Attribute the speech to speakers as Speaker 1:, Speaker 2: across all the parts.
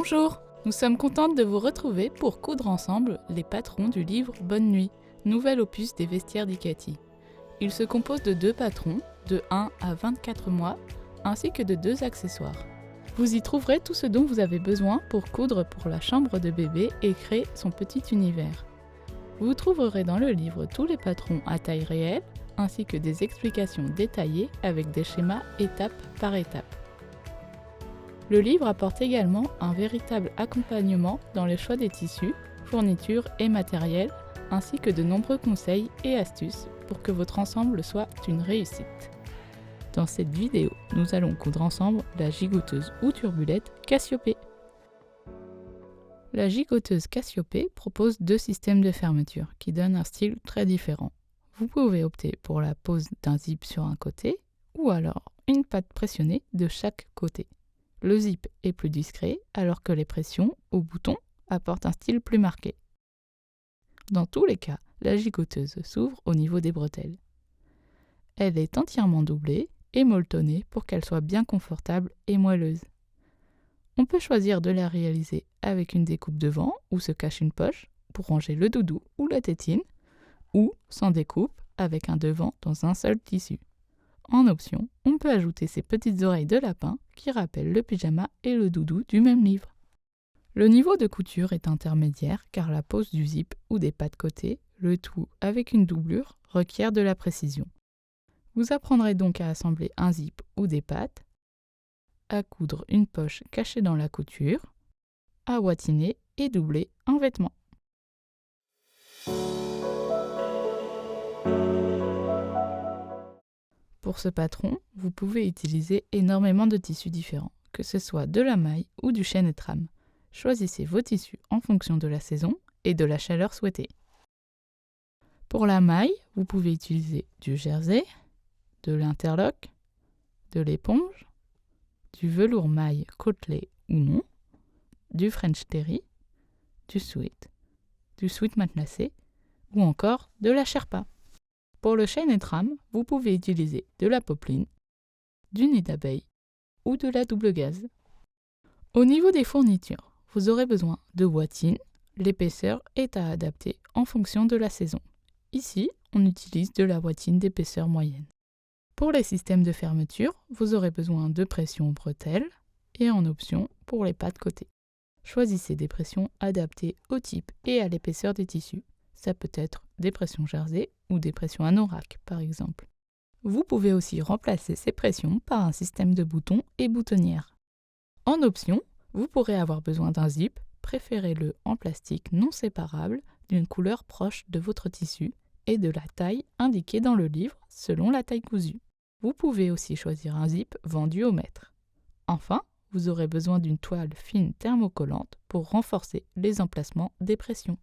Speaker 1: Bonjour, nous sommes contentes de vous retrouver pour coudre ensemble les patrons du livre Bonne Nuit, nouvel opus des vestiaires d'Icati. Il se compose de 2 patrons, de 1 à 24 mois, ainsi que de 2 accessoires. Vous y trouverez tout ce dont vous avez besoin pour coudre pour la chambre de bébé et créer son petit univers. Vous trouverez dans le livre tous les patrons à taille réelle, ainsi que des explications détaillées avec des schémas étape par étape. Le livre apporte également un véritable accompagnement dans le choix des tissus, fournitures et matériel, ainsi que de nombreux conseils et astuces pour que votre ensemble soit une réussite. Dans cette vidéo, nous allons coudre ensemble la gigoteuse ou turbulette Cassiopée. La gigoteuse Cassiopée propose 2 systèmes de fermeture qui donnent un style très différent. Vous pouvez opter pour la pose d'un zip sur un côté ou alors une patte pressionnée de chaque côté. Le zip est plus discret alors que les pressions au bouton apportent un style plus marqué. Dans tous les cas, la gigoteuse s'ouvre au niveau des bretelles. Elle est entièrement doublée et molletonnée pour qu'elle soit bien confortable et moelleuse. On peut choisir de la réaliser avec une découpe devant où se cache une poche pour ranger le doudou ou la tétine, ou sans découpe avec un devant dans un seul tissu. En option, on peut ajouter ces petites oreilles de lapin qui rappellent le pyjama et le doudou du même livre. Le niveau de couture est intermédiaire car la pose du zip ou des pattes côté, le tout avec une doublure, requiert de la précision. Vous apprendrez donc à assembler un zip ou des pattes, à coudre une poche cachée dans la couture, à watiner et doubler un vêtement. Pour ce patron, vous pouvez utiliser énormément de tissus différents, que ce soit de la maille ou du chêne et trame. Choisissez vos tissus en fonction de la saison et de la chaleur souhaitée. Pour la maille, vous pouvez utiliser du jersey, de l'interlock, de l'éponge, du velours maille côtelé ou non, du French terry, du sweat matelassé ou encore de la sherpa. Pour le chêne et trame, vous pouvez utiliser de la popeline, du nid d'abeille ou de la double gaze. Au niveau des fournitures, vous aurez besoin de watines. L'épaisseur est à adapter en fonction de la saison. Ici, on utilise de la watine d'épaisseur moyenne. Pour les systèmes de fermeture, vous aurez besoin de pression bretelles et en option pour les pattes côté. Choisissez des pressions adaptées au type et à l'épaisseur des tissus. Ça peut être des pressions jersey ou des pressions anorak par exemple. Vous pouvez aussi remplacer ces pressions par un système de boutons et boutonnières. En option, vous pourrez avoir besoin d'un zip, préférez-le en plastique non séparable d'une couleur proche de votre tissu et de la taille indiquée dans le livre selon la taille cousue. Vous pouvez aussi choisir un zip vendu au mètre. Enfin, vous aurez besoin d'une toile fine thermocollante pour renforcer les emplacements des pressions.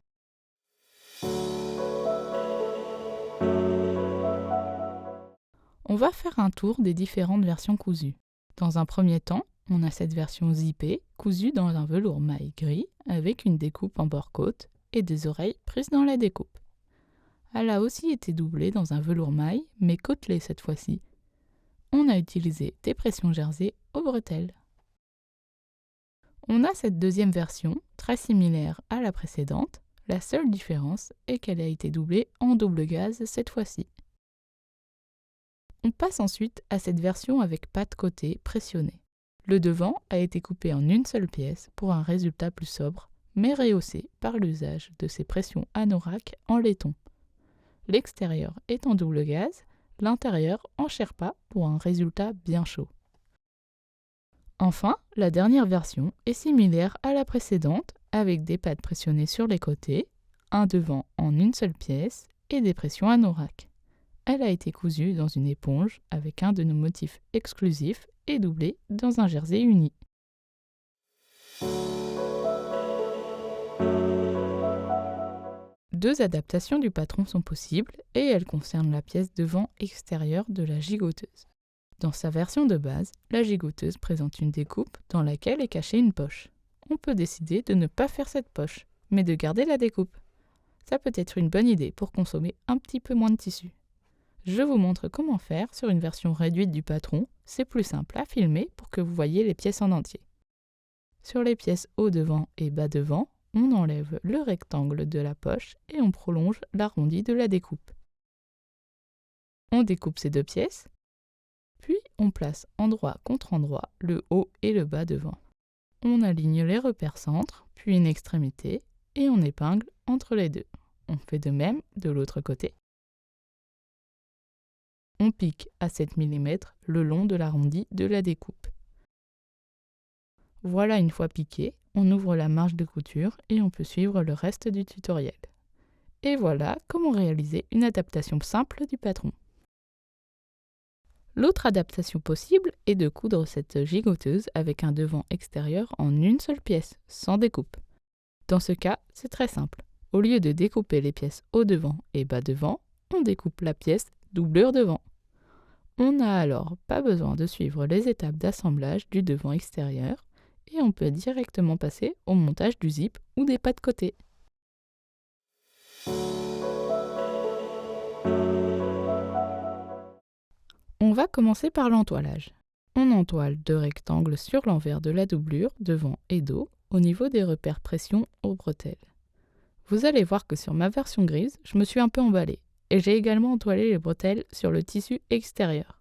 Speaker 1: On va faire un tour des différentes versions cousues. Dans un premier temps, on a cette version zippée, cousue dans un velours maille gris avec une découpe en bord-côte et des oreilles prises dans la découpe. Elle a aussi été doublée dans un velours maille, mais côtelée cette fois-ci. On a utilisé des pressions jersey aux bretelles. On a cette deuxième version, très similaire à la précédente. La seule différence est qu'elle a été doublée en double gaze cette fois-ci. On passe ensuite à cette version avec pattes côté pressionnées. Le devant a été coupé en une seule pièce pour un résultat plus sobre, mais rehaussé par l'usage de ces pressions anorak en laiton. L'extérieur est en double gaze, l'intérieur en sherpa pour un résultat bien chaud. Enfin, la dernière version est similaire à la précédente avec des pattes pressionnées sur les côtés, un devant en une seule pièce et des pressions anorak. Elle a été cousue dans une éponge avec un de nos motifs exclusifs et doublée dans un jersey uni. Deux adaptations du patron sont possibles et elles concernent la pièce devant extérieure de la gigoteuse. Dans sa version de base, la gigoteuse présente une découpe dans laquelle est cachée une poche. On peut décider de ne pas faire cette poche, mais de garder la découpe. Ça peut être une bonne idée pour consommer un petit peu moins de tissu. Je vous montre comment faire sur une version réduite du patron, c'est plus simple à filmer pour que vous voyez les pièces en entier. Sur les pièces haut devant et bas devant, on enlève le rectangle de la poche et on prolonge l'arrondi de la découpe. On découpe ces deux pièces, puis on place endroit contre endroit le haut et le bas devant. On aligne les repères centres, puis une extrémité, et on épingle entre les deux. On fait de même de l'autre côté. On pique à 7 mm le long de l'arrondi de la découpe. Voilà, une fois piqué, on ouvre la marge de couture et on peut suivre le reste du tutoriel. Et voilà comment réaliser une adaptation simple du patron. L'autre adaptation possible est de coudre cette gigoteuse avec un devant extérieur en une seule pièce, sans découpe. Dans ce cas, c'est très simple. Au lieu de découper les pièces haut devant et bas devant, on découpe la pièce doublure devant. On n'a alors pas besoin de suivre les étapes d'assemblage du devant extérieur et on peut directement passer au montage du zip ou des pas de côté. On va commencer par l'entoilage. On entoile deux rectangles sur l'envers de la doublure, devant et dos, au niveau des repères pression aux bretelles. Vous allez voir que sur ma version grise, je me suis un peu emballée, et j'ai également entoilé les bretelles sur le tissu extérieur.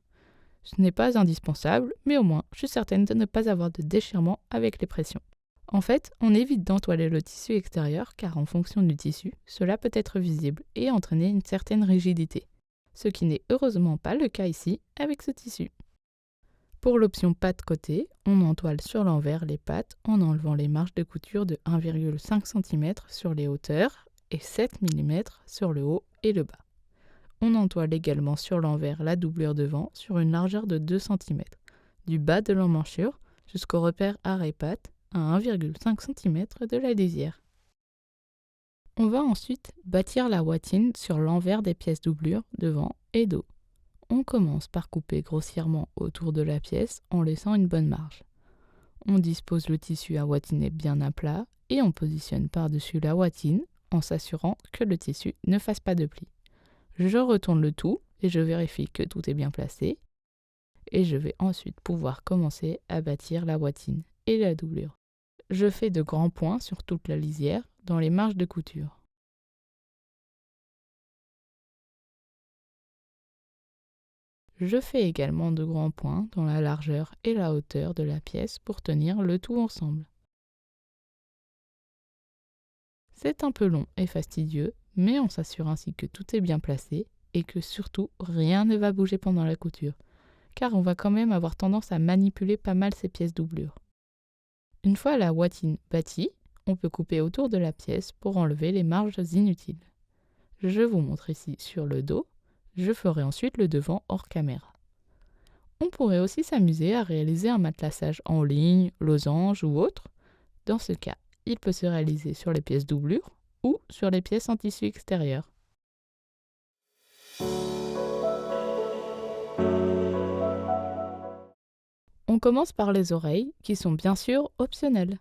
Speaker 1: Ce n'est pas indispensable, mais au moins, je suis certaine de ne pas avoir de déchirement avec les pressions. En fait, on évite d'entoiler le tissu extérieur car en fonction du tissu, cela peut être visible et entraîner une certaine rigidité, ce qui n'est heureusement pas le cas ici avec ce tissu. Pour l'option pattes côté, on entoile sur l'envers les pattes en enlevant les marges de couture de 1,5 cm sur les hauteurs et 7 mm sur le haut et le bas. On entoile également sur l'envers la doublure devant sur une largeur de 2 cm, du bas de l'emmanchure jusqu'au repère arrêt-patte à 1,5 cm de la lisière. On va ensuite bâtir la watine sur l'envers des pièces doublure devant et dos. On commence par couper grossièrement autour de la pièce en laissant une bonne marge. On dispose le tissu à watiner bien à plat et on positionne par-dessus la watine en s'assurant que le tissu ne fasse pas de plis. Je retourne le tout et je vérifie que tout est bien placé. Et je vais ensuite pouvoir commencer à bâtir la watine et la doublure. Je fais de grands points sur toute la lisière dans les marges de couture. Je fais également de grands points dans la largeur et la hauteur de la pièce pour tenir le tout ensemble. C'est un peu long et fastidieux, mais on s'assure ainsi que tout est bien placé et que surtout rien ne va bouger pendant la couture, car on va quand même avoir tendance à manipuler pas mal ces pièces doublure. Une fois la watine bâtie, on peut couper autour de la pièce pour enlever les marges inutiles. Je vous montre ici sur le dos. Je ferai ensuite le devant hors caméra. On pourrait aussi s'amuser à réaliser un matelassage en ligne, losange ou autre. Dans ce cas, il peut se réaliser sur les pièces doublure ou sur les pièces en tissu extérieur. On commence par les oreilles, qui sont bien sûr optionnelles.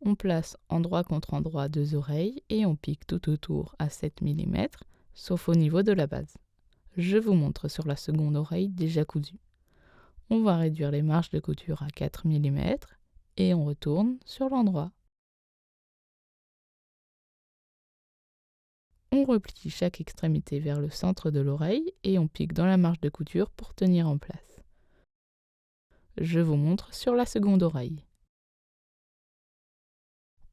Speaker 1: On place endroit contre endroit deux oreilles et on pique tout autour à 7 mm, sauf au niveau de la base. Je vous montre sur la seconde oreille déjà cousue. On va réduire les marges de couture à 4 mm et on retourne sur l'endroit. On replie chaque extrémité vers le centre de l'oreille et on pique dans la marge de couture pour tenir en place. Je vous montre sur la seconde oreille.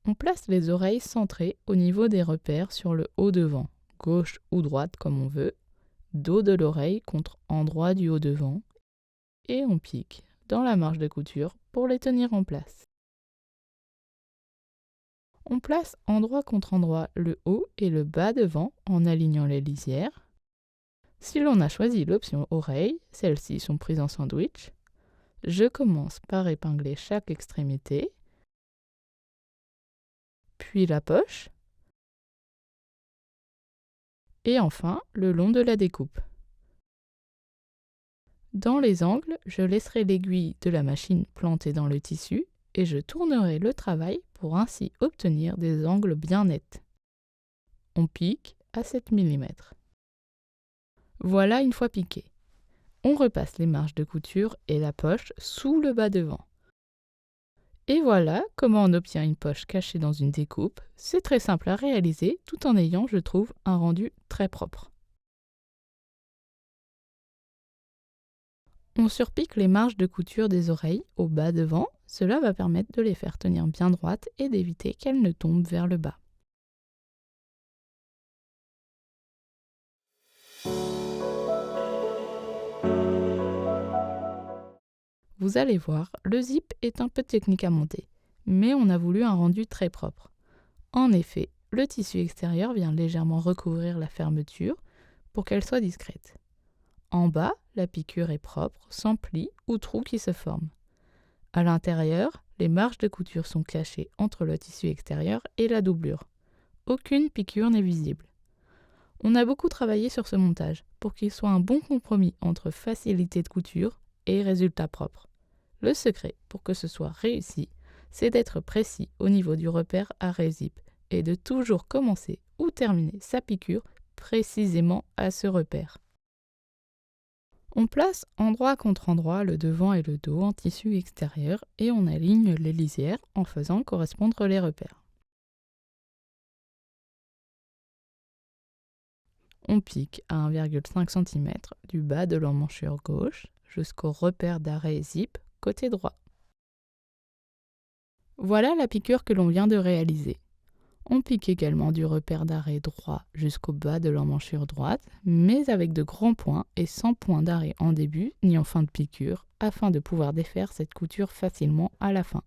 Speaker 1: On place les oreilles centrées au niveau des repères sur le haut devant, gauche ou droite comme on veut, dos de l'oreille contre endroit du haut devant, et on pique dans la marge de couture pour les tenir en place. On place endroit contre endroit le haut et le bas devant en alignant les lisières. Si l'on a choisi l'option oreille, celles-ci sont prises en sandwich. Je commence par épingler chaque extrémité, puis la poche, et enfin le long de la découpe. Dans les angles, je laisserai l'aiguille de la machine plantée dans le tissu et je tournerai le travail pour ainsi obtenir des angles bien nets. On pique à 7 mm. Voilà une fois piqué. On repasse les marges de couture et la poche sous le bas devant. Et voilà comment on obtient une poche cachée dans une découpe. C'est très simple à réaliser tout en ayant, je trouve, un rendu très propre. On surpique les marges de couture des oreilles au bas devant. Cela va permettre de les faire tenir bien droites et d'éviter qu'elles ne tombent vers le bas. Vous allez voir, le zip est un peu technique à monter, mais on a voulu un rendu très propre. En effet, le tissu extérieur vient légèrement recouvrir la fermeture pour qu'elle soit discrète. En bas, la piqûre est propre, sans plis ou trous qui se forment. À l'intérieur, les marges de couture sont cachées entre le tissu extérieur et la doublure. Aucune piqûre n'est visible. On a beaucoup travaillé sur ce montage pour qu'il soit un bon compromis entre facilité de couture et résultat propre. Le secret pour que ce soit réussi, c'est d'être précis au niveau du repère arrêt-zip et de toujours commencer ou terminer sa piqûre précisément à ce repère. On place endroit contre endroit le devant et le dos en tissu extérieur et on aligne les lisières en faisant correspondre les repères. On pique à 1,5 cm du bas de l'emmanchure gauche jusqu'au repère d'arrêt zip côté droit. Voilà la piqûre que l'on vient de réaliser. On pique également du repère d'arrêt droit jusqu'au bas de l'emmanchure droite, mais avec de grands points et sans point d'arrêt en début ni en fin de piqûre, afin de pouvoir défaire cette couture facilement à la fin.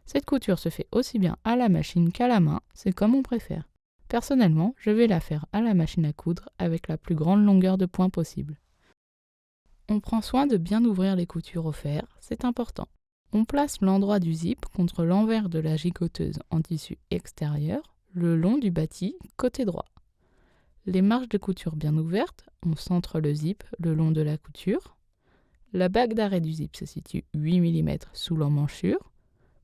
Speaker 1: Cette couture se fait aussi bien à la machine qu'à la main, c'est comme on préfère. Personnellement, je vais la faire à la machine à coudre avec la plus grande longueur de pointe possible. On prend soin de bien ouvrir les coutures au fer, c'est important. On place l'endroit du zip contre l'envers de la gigoteuse en tissu extérieur, le long du bâti, côté droit. Les marges de couture bien ouvertes, on centre le zip le long de la couture. La bague d'arrêt du zip se situe 8 mm sous l'emmanchure.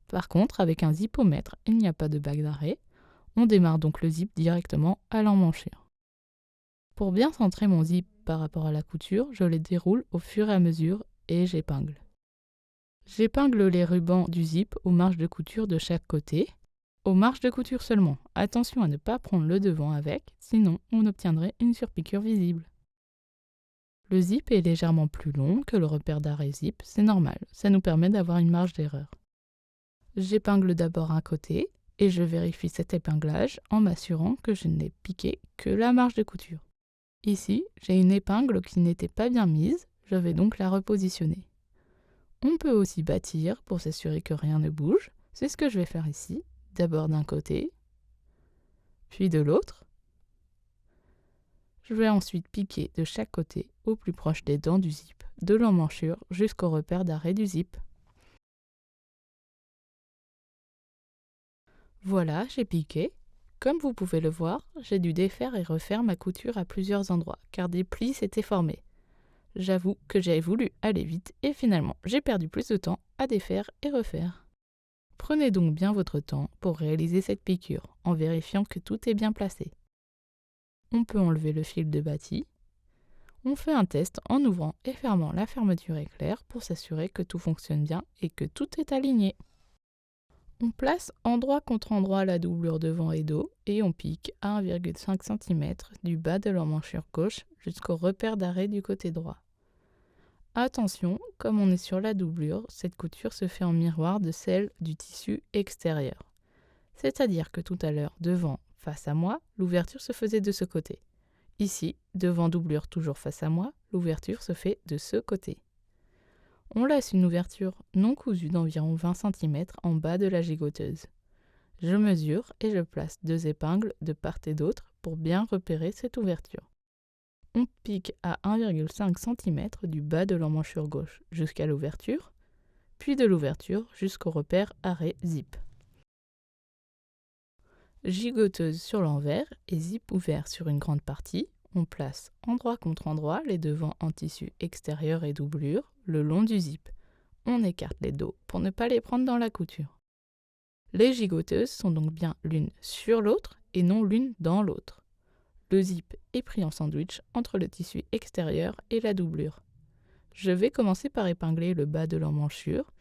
Speaker 1: Par contre, avec un zipomètre, il n'y a pas de bague d'arrêt. On démarre donc le zip directement à l'emmanchure. Pour bien centrer mon zip par rapport à la couture, je les déroule au fur et à mesure et j'épingle. J'épingle les rubans du zip aux marges de couture de chaque côté. Aux marges de couture seulement. Attention à ne pas prendre le devant avec, sinon on obtiendrait une surpiqûre visible. Le zip est légèrement plus long que le repère d'arrêt zip, c'est normal, ça nous permet d'avoir une marge d'erreur. J'épingle d'abord un côté et je vérifie cet épinglage en m'assurant que je n'ai piqué que la marge de couture. Ici, j'ai une épingle qui n'était pas bien mise, je vais donc la repositionner. On peut aussi bâtir pour s'assurer que rien ne bouge, c'est ce que je vais faire ici, d'abord d'un côté, puis de l'autre. Je vais ensuite piquer de chaque côté au plus proche des dents du zip, de l'emmanchure jusqu'au repère d'arrêt du zip. Voilà, j'ai piqué. Comme vous pouvez le voir, j'ai dû défaire et refaire ma couture à plusieurs endroits, car des plis s'étaient formés. J'avoue que j'ai voulu aller vite et finalement j'ai perdu plus de temps à défaire et refaire. Prenez donc bien votre temps pour réaliser cette piqûre, en vérifiant que tout est bien placé. On peut enlever le fil de bâti. On fait un test en ouvrant et fermant la fermeture éclair pour s'assurer que tout fonctionne bien et que tout est aligné. On place endroit contre endroit la doublure devant et dos et on pique à 1,5 cm du bas de l'emmanchure gauche jusqu'au repère d'arrêt du côté droit. Attention, comme on est sur la doublure, cette couture se fait en miroir de celle du tissu extérieur. C'est-à-dire que tout à l'heure, devant, face à moi, l'ouverture se faisait de ce côté. Ici, devant doublure toujours face à moi, l'ouverture se fait de ce côté. On laisse une ouverture non cousue d'environ 20 cm en bas de la gigoteuse. Je mesure et je place 2 épingles de part et d'autre pour bien repérer cette ouverture. On pique à 1,5 cm du bas de l'emmanchure gauche jusqu'à l'ouverture, puis de l'ouverture jusqu'au repère arrêt zip. Gigoteuse sur l'envers et zip ouvert sur une grande partie, on place endroit contre endroit les devants en tissu extérieur et doublure le long du zip. On écarte les dos pour ne pas les prendre dans la couture. Les gigoteuses sont donc bien l'une sur l'autre et non l'une dans l'autre. Le zip est pris en sandwich entre le tissu extérieur et la doublure. Je vais commencer par épingler le bas de l'emmanchure,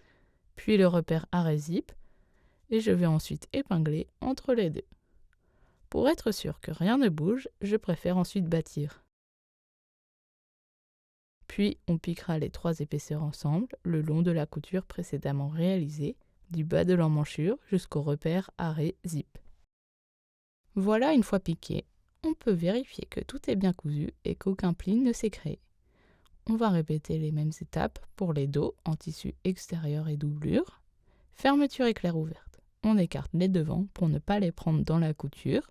Speaker 1: puis le repère arrêt zip, et je vais ensuite épingler entre les deux. Pour être sûr que rien ne bouge, je préfère ensuite bâtir. Puis on piquera les 3 épaisseurs ensemble le long de la couture précédemment réalisée, du bas de l'emmanchure jusqu'au repère arrêt zip. Voilà, une fois piqué, on peut vérifier que tout est bien cousu et qu'aucun pli ne s'est créé. On va répéter les mêmes étapes pour les dos en tissu extérieur et doublure. Fermeture éclair ouverte. On écarte les devants pour ne pas les prendre dans la couture.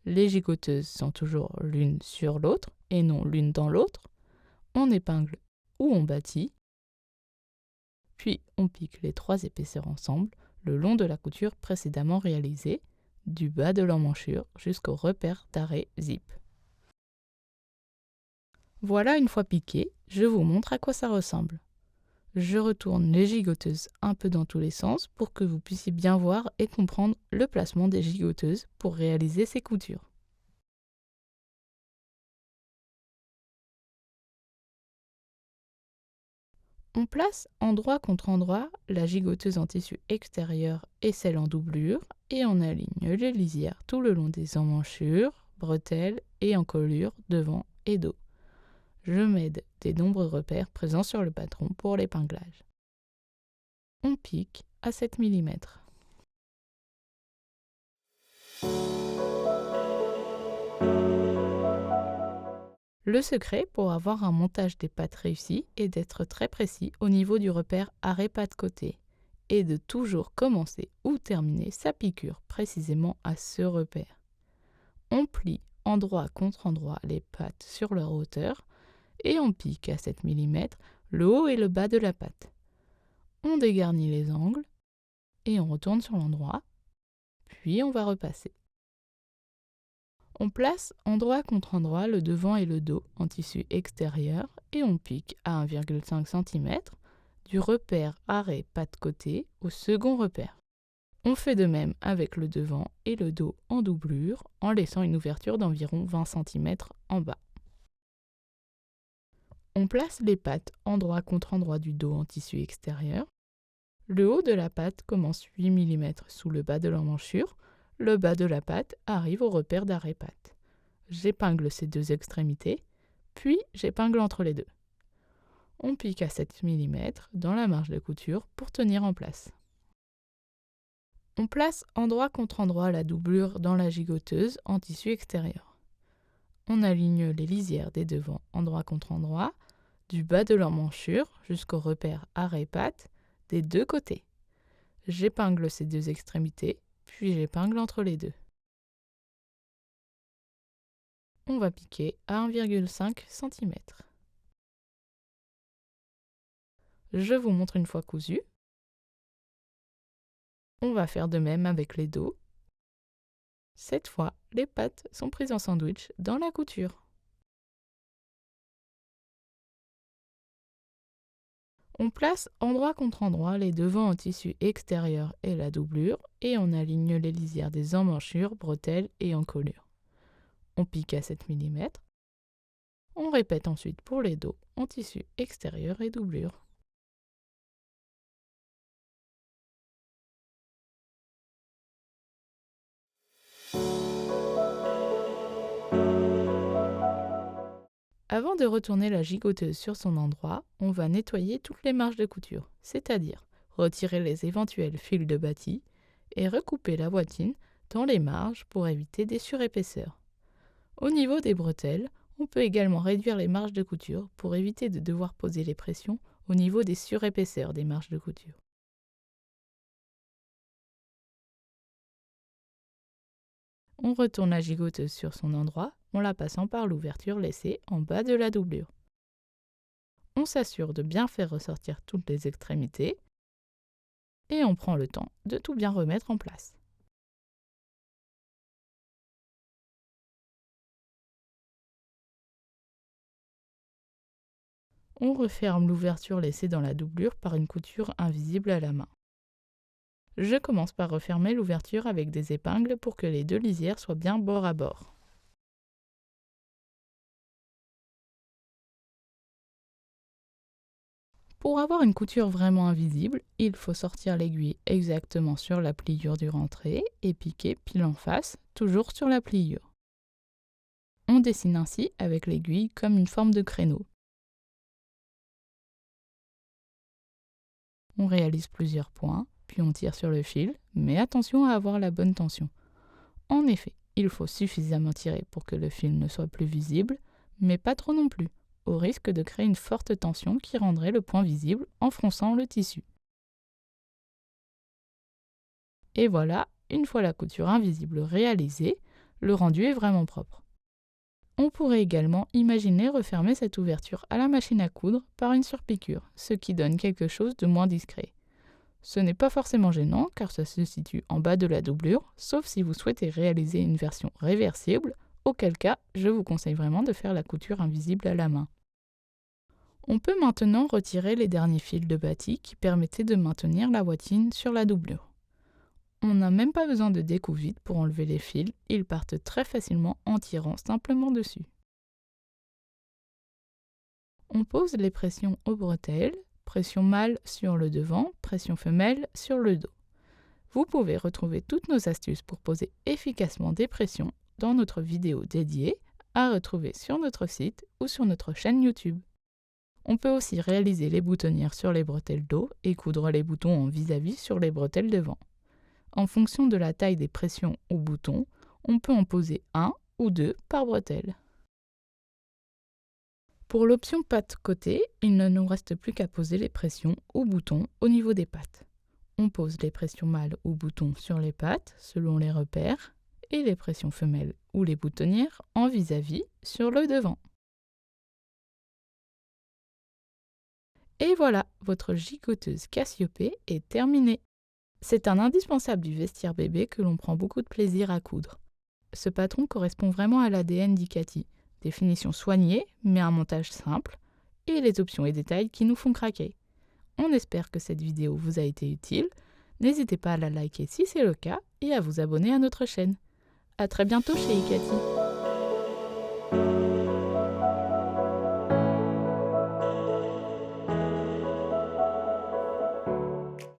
Speaker 1: Les gigoteuses sont toujours l'une sur l'autre et non l'une dans l'autre. On épingle ou on bâtit. Puis on pique les 3 épaisseurs ensemble le long de la couture précédemment réalisée, du bas de l'emmanchure jusqu'au repère d'arrêt zip. Voilà, une fois piqué, je vous montre à quoi ça ressemble. Je retourne les gigoteuses un peu dans tous les sens pour que vous puissiez bien voir et comprendre le placement des gigoteuses pour réaliser ces coutures. On place endroit contre endroit la gigoteuse en tissu extérieur et celle en doublure et on aligne les lisières tout le long des emmanchures, bretelles et encolures devant et dos. Je m'aide des nombreux repères présents sur le patron pour l'épinglage. On pique à 7 mm. Le secret pour avoir un montage des pattes réussi est d'être très précis au niveau du repère arrêt-patte côté et de toujours commencer ou terminer sa piqûre précisément à ce repère. On plie endroit contre endroit les pattes sur leur hauteur et on pique à 7 mm le haut et le bas de la patte. On dégarnit les angles et on retourne sur l'endroit, puis on va repasser. On place endroit contre endroit le devant et le dos en tissu extérieur et on pique à 1,5 cm du repère arrêt patte côté au second repère. On fait de même avec le devant et le dos en doublure en laissant une ouverture d'environ 20 cm en bas. On place les pattes endroit contre endroit du dos en tissu extérieur. Le haut de la patte commence 8 mm sous le bas de l'emmanchure. Le bas de la patte arrive au repère d'arrêt patte. J'épingle ces 2 extrémités, puis j'épingle entre les deux. On pique à 7 mm dans la marge de couture pour tenir en place. On place endroit contre endroit la doublure dans la gigoteuse en tissu extérieur. On aligne les lisières des devants endroit contre endroit, du bas de l'emmanchure jusqu'au repère arrêt patte des 2 côtés. J'épingle ces 2 extrémités, puis j'épingle entre les deux. On va piquer à 1,5 cm. Je vous montre une fois cousu. On va faire de même avec les dos. Cette fois, les pattes sont prises en sandwich dans la couture. On place endroit contre endroit les devants en tissu extérieur et la doublure et on aligne les lisières des emmanchures, bretelles et encolures. On pique à 7 mm. On répète ensuite pour les dos en tissu extérieur et doublure. Avant de retourner la gigoteuse sur son endroit, on va nettoyer toutes les marges de couture, c'est-à-dire retirer les éventuels fils de bâti et recouper la bottine dans les marges pour éviter des surépaisseurs. Au niveau des bretelles, on peut également réduire les marges de couture pour éviter de devoir poser les pressions au niveau des surépaisseurs des marges de couture. On retourne la gigoteuse sur son endroit en la passant par l'ouverture laissée en bas de la doublure. On s'assure de bien faire ressortir toutes les extrémités et on prend le temps de tout bien remettre en place. On referme l'ouverture laissée dans la doublure par une couture invisible à la main. Je commence par refermer l'ouverture avec des épingles pour que les 2 lisières soient bien bord à bord. Pour avoir une couture vraiment invisible, il faut sortir l'aiguille exactement sur la pliure du rentré et piquer pile en face, toujours sur la pliure. On dessine ainsi avec l'aiguille comme une forme de créneau. On réalise plusieurs points, puis on tire sur le fil, mais attention à avoir la bonne tension. En effet, il faut suffisamment tirer pour que le fil ne soit plus visible, mais pas trop non plus, au risque de créer une forte tension qui rendrait le point visible en fronçant le tissu. Et voilà, une fois la couture invisible réalisée, le rendu est vraiment propre. On pourrait également imaginer refermer cette ouverture à la machine à coudre par une surpiqûre, ce qui donne quelque chose de moins discret. Ce n'est pas forcément gênant car ça se situe en bas de la doublure, sauf si vous souhaitez réaliser une version réversible, auquel cas je vous conseille vraiment de faire la couture invisible à la main. On peut maintenant retirer les derniers fils de bâti qui permettaient de maintenir la bottine sur la doublure. On n'a même pas besoin de découvite pour enlever les fils, ils partent très facilement en tirant simplement dessus. On pose les pressions aux bretelles, pression mâle sur le devant, pression femelle sur le dos. Vous pouvez retrouver toutes nos astuces pour poser efficacement des pressions dans notre vidéo dédiée à retrouver sur notre site ou sur notre chaîne YouTube. On peut aussi réaliser les boutonnières sur les bretelles dos et coudre les boutons en vis-à-vis sur les bretelles devant. En fonction de la taille des pressions ou boutons, on peut en poser 1 ou 2 par bretelle. Pour l'option pattes côté, il ne nous reste plus qu'à poser les pressions ou boutons au niveau des pattes. On pose les pressions mâles ou boutons sur les pattes selon les repères et les pressions femelles ou les boutonnières en vis-à-vis sur le devant. Et voilà, votre gigoteuse Cassiopée est terminée. C'est un indispensable du vestiaire bébé que l'on prend beaucoup de plaisir à coudre. Ce patron correspond vraiment à l'ADN d'Icati. Des finitions soignées, mais un montage simple, et les options et détails qui nous font craquer. On espère que cette vidéo vous a été utile. N'hésitez pas à la liker si c'est le cas et à vous abonner à notre chaîne. À très bientôt chez Icati.